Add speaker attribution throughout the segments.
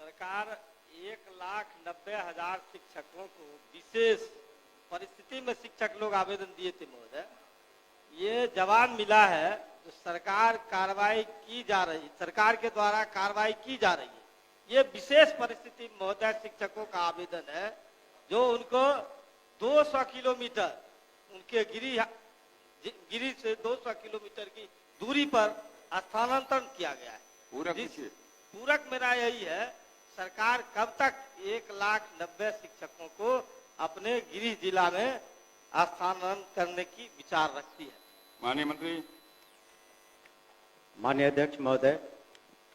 Speaker 1: सरकार 1,90,000 शिक्षकों को विशेष परिस्थिति में शिक्षक लोग आवेदन दिए थे महोदय। ये जवाब मिला है जो सरकार कार्रवाई की जा रही, सरकार के द्वारा कार्रवाई की जा रही है। ये विशेष परिस्थिति महोदय शिक्षकों का आवेदन है जो उनको 200 किलोमीटर उनके गिरी से 200 किलोमीटर की दूरी पर स्थानांतरण किया गया है। पूरक मेरा यही है, सरकार कब तक 1,90,000 शिक्षकों को अपने गृह जिला में स्थानांतरण करने की विचार रखती है।
Speaker 2: माननीय मंत्री।
Speaker 3: माननीय अध्यक्ष महोदय,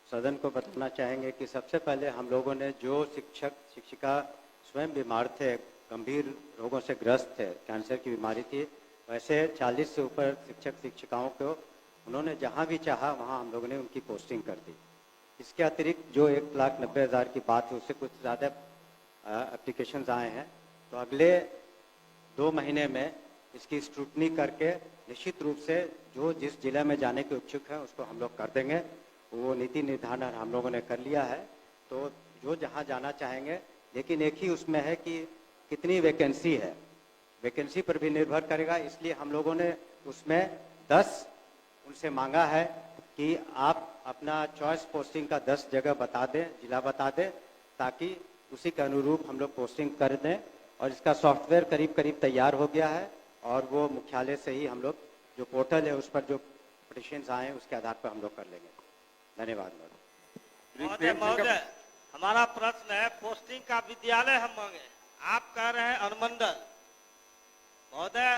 Speaker 3: सदन को बताना चाहेंगे कि सबसे पहले हम लोगों ने जो शिक्षक शिक्षिका स्वयं बीमार थे, गंभीर रोगों से ग्रस्त थे, कैंसर की बीमारी थी, वैसे 40 से ऊपर शिक्षक शिक्षिकाओं को उन्होंने जहां भी चाहा वहां हम लोगों ने उनकी पोस्टिंग कर दी। इसके अतिरिक्त जो 1,90,000 की बात है उससे कुछ ज़्यादा एप्लीकेशंस आए हैं, तो अगले 2 महीने में इसकी स्क्रूटनी करके निश्चित रूप से जो जिस जिले में जाने के इच्छुक है उसको हम लोग कर देंगे। वो नीति निर्धारण हम लोगों ने कर लिया है, तो जो जहाँ जाना चाहेंगे, लेकिन एक ही उसमें है कि कितनी वैकेंसी है, वैकेंसी पर भी निर्भर करेगा। इसलिए हम लोगों ने उसमें 10 उनसे मांगा है कि आप अपना चॉइस पोस्टिंग का 10 जगह बता दें, जिला बता दें, ताकि उसी के अनुरूप हम लोग पोस्टिंग कर दें। और इसका सॉफ्टवेयर करीब करीब तैयार हो गया है और वो मुख्यालय से ही हम लोग जो पोर्टल है उस पर जो पिटिशंस आए हैं उसके आधार पर हम लोग कर लेंगे। धन्यवाद
Speaker 1: महोदय। हमारा प्रश्न है, पोस्टिंग का विद्यालय हम मांगे, आप कह रहे हैं अनुमंडल। महोदय,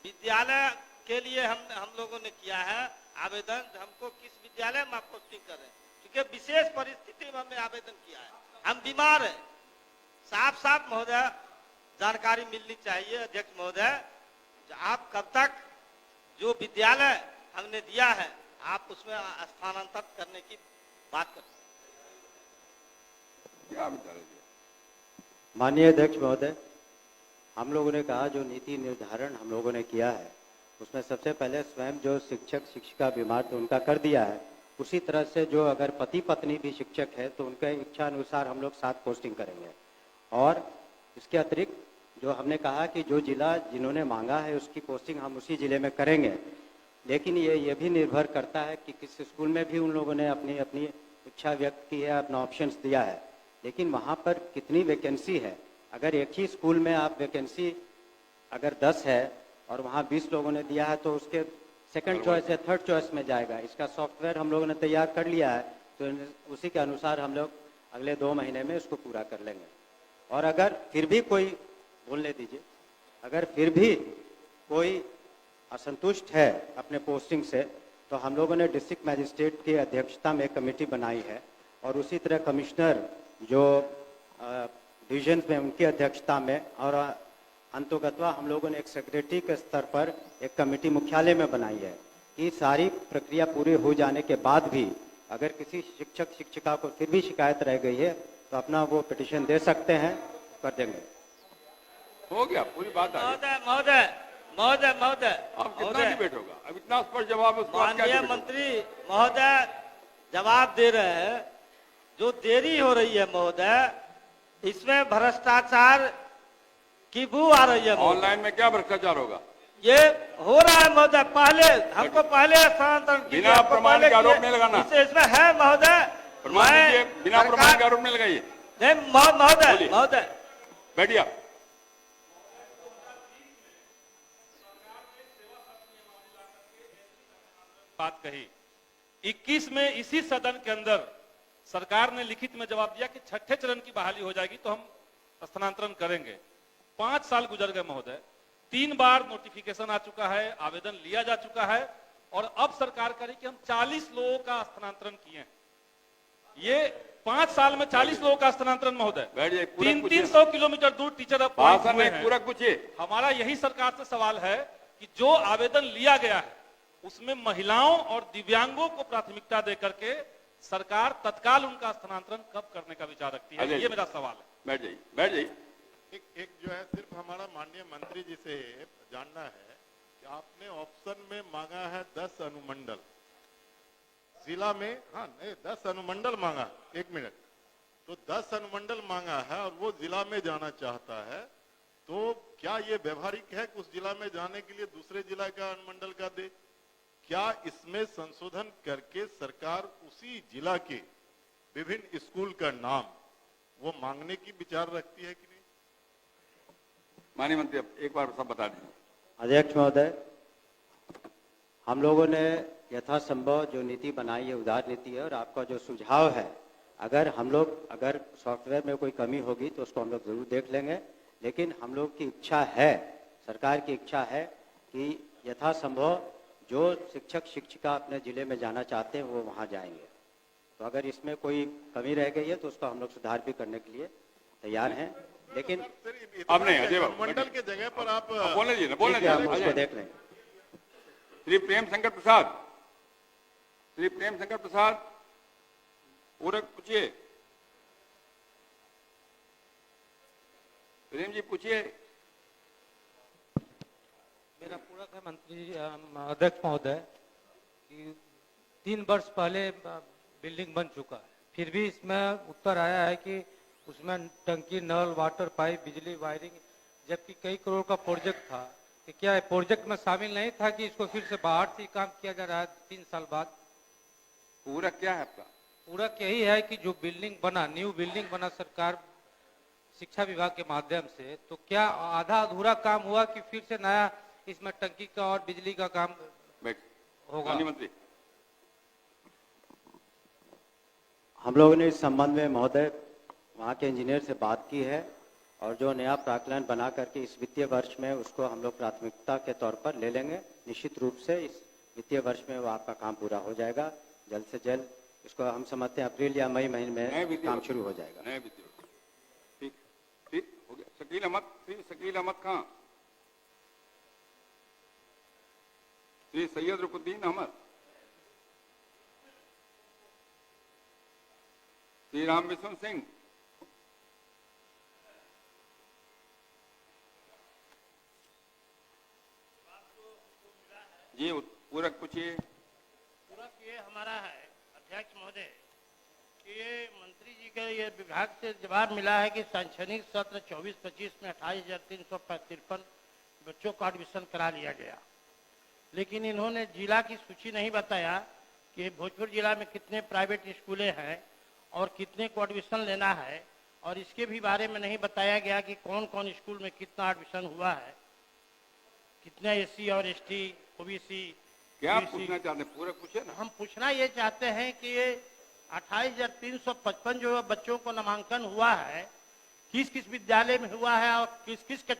Speaker 1: विद्यालय के लिए हम लोगों ने किया है आवेदन, हमको किस विद्यालय में आप पोस्टिंग कर रहे हैं, क्योंकि विशेष परिस्थिति में हमने आवेदन किया है, हम बीमार हैं। साफ साफ महोदय जानकारी मिलनी चाहिए अध्यक्ष महोदय, आप कब तक जो विद्यालय हमने दिया है आप उसमें स्थानांतरित करने की बात करते हैं।
Speaker 3: माननीय अध्यक्ष महोदय, हम लोगों ने कहा जो नीति निर्धारण हम लोगों ने किया है उसमें सबसे पहले स्वयं जो शिक्षक शिक्षिका बीमार थे उनका कर दिया है। उसी तरह से जो अगर पति पत्नी भी शिक्षक है तो उनके इच्छा अनुसार हम लोग 7 पोस्टिंग करेंगे। और इसके अतिरिक्त जो हमने कहा कि जो जिला जिन्होंने मांगा है उसकी पोस्टिंग हम उसी जिले में करेंगे, लेकिन ये भी निर्भर करता है कि किस स्कूल में भी उन लोगों ने अपनी अपनी इच्छा व्यक्त की है, अपना ऑप्शंस दिया है, लेकिन वहाँ पर कितनी वैकेंसी है। अगर एक ही स्कूल में आप वैकेंसी अगर 10 है और वहाँ 20 लोगों ने दिया है तो उसके सेकंड चॉइस या थर्ड चॉइस में जाएगा। इसका सॉफ्टवेयर हम लोगों ने तैयार कर लिया है, तो उसी के अनुसार हम लोग अगले 2 महीने में इसको पूरा कर लेंगे। और अगर फिर भी कोई, बोलने दीजिए, अगर फिर भी कोई असंतुष्ट है अपने पोस्टिंग से तो हम लोगों ने डिस्ट्रिक्ट मजिस्ट्रेट की अध्यक्षता में कमेटी बनाई है और उसी तरह कमिश्नर जो डिवीजन में उनकी अध्यक्षता में, और अंतोगत्वा हम लोगों ने एक सेक्रेटरी के स्तर पर एक कमेटी मुख्यालय में बनाई है कि सारी प्रक्रिया पूरी हो जाने के बाद भी अगर किसी शिक्षक शिक्षिका को फिर भी शिकायत रह गई है तो अपना वो पिटिशन दे सकते हैं, कर देंगे।
Speaker 2: हो गया, पूरी बात आ गई।
Speaker 1: महोदय
Speaker 2: अब कितना डिबेट होगा? अब इतना स्पष्ट जवाब उसको
Speaker 1: माननीय मंत्री महोदय जवाब दे रहे हैं, जो देरी हो रही है महोदय इसमें भ्रष्टाचार की बू आ रही है।
Speaker 2: ऑनलाइन में क्या भ्रष्टाचार होगा?
Speaker 1: ये हो रहा है महोदय, पहले हमको पहले स्थानांतरण
Speaker 2: बिना प्रमाण का आरोप नहीं लगाना,
Speaker 1: इसमें है महोदय,
Speaker 2: बिना प्रमाण का आरोप नहीं लगाइए।
Speaker 1: नहीं महोदय
Speaker 2: बैठिए।
Speaker 4: बात कही 21 में इसी सदन के अंदर सरकार ने लिखित में जवाब दिया कि 6ठे चरण की बहाली हो जाएगी तो हम स्थानांतरण करेंगे। 5 साल गुजर गए महोदय, 3 बार नोटिफिकेशन आ चुका है, आवेदन लिया जा चुका है और अब सरकार कह रही कि हम 40 लोगों का स्थानांतरण किए हैं। ये 5 साल में 40 लोगों का स्थानांतरण महोदय, 300 किलोमीटर दूर टीचर अपॉइंट हुए हैं।
Speaker 2: पूरा पूछिए।
Speaker 4: हमारा यही सरकार से सवाल है कि जो आवेदन लिया गया है उसमें महिलाओं और दिव्यांगों को प्राथमिकता देकर के सरकार तत्काल उनका स्थानांतरण कब करने का विचार रखती है, ये मेरा सवाल है।
Speaker 2: बैठ जाइए।
Speaker 5: एक जो है सिर्फ हमारा माननीय मंत्री जी से जानना है कि आपने ऑप्शन में मांगा है 10 अनुमंडल जिला में, हाँ नहीं 10 अनुमंडल मांगा। 1 मिनट, तो 10 अनुमंडल मांगा है और वो जिला में जाना चाहता है, तो क्या ये व्यवहारिक है कि उस जिला में जाने के लिए दूसरे जिला का अनुमंडल का दे? क्या इसमें संशोधन करके सरकार उसी जिला के विभिन्न स्कूल का नाम वो मांगने की विचार रखती है कि नहीं?
Speaker 2: माननीय मंत्री अब एक बार सब बता दीजिए।
Speaker 3: अध्यक्ष महोदय, हम लोगों ने यथासंभव जो नीति बनाई है उदार नीति है, और आपका जो सुझाव है, अगर सॉफ्टवेयर में कोई कमी होगी तो उसको हम लोग जरूर देख लेंगे, लेकिन हम लोग की इच्छा है, सरकार की इच्छा है कि यथासंभव जो शिक्षक शिक्षिका अपने जिले में जाना चाहते हैं वो वहाँ जाएंगे। तो अगर इसमें कोई कमी रह गई है तो उसको हम लोग सुधार भी करने के लिए तैयार हैं, लेकिन
Speaker 2: अब नहीं, अजय बाबू,
Speaker 5: अनुमंडल के जगह पर आप
Speaker 2: बोलने दीजिए ना, बोलने
Speaker 3: ठीक है, हम
Speaker 2: दीजिए।
Speaker 3: उसको
Speaker 2: अजय।
Speaker 3: देख लेंगे।
Speaker 2: श्री प्रेम शंकर प्रसाद, श्री प्रेम शंकर प्रसाद, पूरक पूछिए। प्रेम जी पूछिए।
Speaker 6: मेरा पूरक है मंत्री अध्यक्ष महोदय कि 3 वर्ष पहले बिल्डिंग बन चुका है, फिर भी इसमें उत्तर आया है कि उसमें टंकी, नल, वाटर पाइप, बिजली, वायरिंग, जबकि कई करोड़ का प्रोजेक्ट था। कि क्या है प्रोजेक्ट में शामिल नहीं था कि इसको फिर से बाहर से काम किया जा रहा है 3 साल बाद?
Speaker 2: पूरक क्या है आपका?
Speaker 6: पूरक यही है कि जो बिल्डिंग बना, न्यू बिल्डिंग बना सरकार शिक्षा विभाग के माध्यम से, तो क्या आधा अधूरा काम हुआ कि फिर से नया इसमें टंकी का और बिजली का काम
Speaker 2: बैठ।
Speaker 6: होगा?
Speaker 2: माननीय मंत्री।
Speaker 3: हम लोगों ने इस संबंध में महोदय वहाँ के इंजीनियर से बात की है, और जो नया प्राक्कलन बना करके इस वित्तीय वर्ष में उसको हम लोग प्राथमिकता के तौर पर ले लेंगे। निश्चित रूप से इस वित्तीय वर्ष में वो आपका काम पूरा हो जाएगा जल्द से जल्द। इसको हम समझते हैं अप्रैल या मई महीने में काम शुरू हो जाएगा।
Speaker 2: नए वित्तीय वर्ष। ठीक ठीक हो गया। शकील अहमद, श्री शकील अहमद खां, श्री सैयद रुकुद्दीन अहमद, श्री राम विष्णु सिंह, जी पूरक पूछिए।
Speaker 7: पूरक ये हमारा है अध्यक्ष महोदय कि ये मंत्री जी के ये विभाग से जवाब मिला है कि शैक्षणिक सत्र 24-25 में 28,353 बच्चों का एडमिशन करा लिया गया, लेकिन इन्होंने जिला की सूची नहीं बताया कि भोजपुर जिला में कितने प्राइवेट स्कूलें हैं और कितने को एडमिशन लेना है, और इसके भी बारे में नहीं बताया गया कि कौन कौन स्कूल में कितना एडमिशन हुआ है, कितने एससी और एसटी, ओबीसी।
Speaker 2: क्या पूछना चाहते हैं? पूरक पूछे ना।
Speaker 7: हम पूछना ये चाहते हैं कि ये 28,355 जो बच्चों को नामांकन हुआ है, किस किस विद्यालय में हुआ है और किस किस